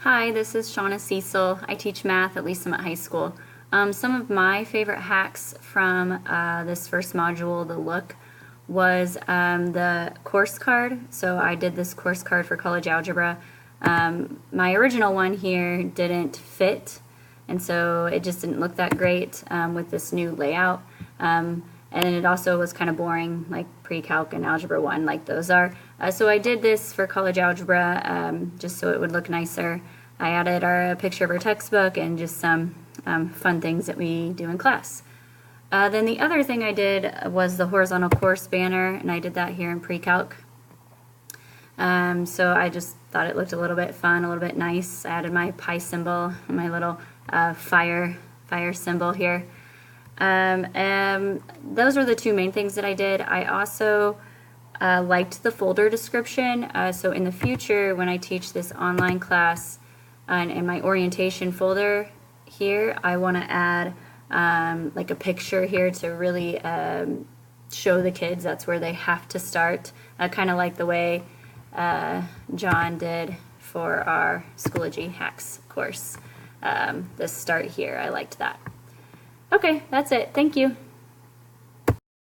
Hi, this is Shauna Cecil. I teach math at Lee Summit High School. Some of my favorite hacks from this first module, the look, was the course card. So I did this course card for college algebra. My original one here didn't fit, and so it just didn't look that great with this new layout. And it also was kind of boring, like pre-calc and algebra 1, like those are. So I did this for college algebra just so it would look nicer. I added a picture of our textbook and just some fun things that we do in class. Then the other thing I did was the horizontal course banner, and I did that here in pre-calc. So I just thought it looked a little bit fun, a little bit nice. I added my pi symbol, my little fire symbol here. And those were the two main things that I did. I also liked the folder description. So in the future, when I teach this online class and in my orientation folder here, I want to add like a picture here to really show the kids that's where they have to start, kind of like the way John did for our Schoology Hacks course. The start here, I liked that. Okay, that's it. Thank you.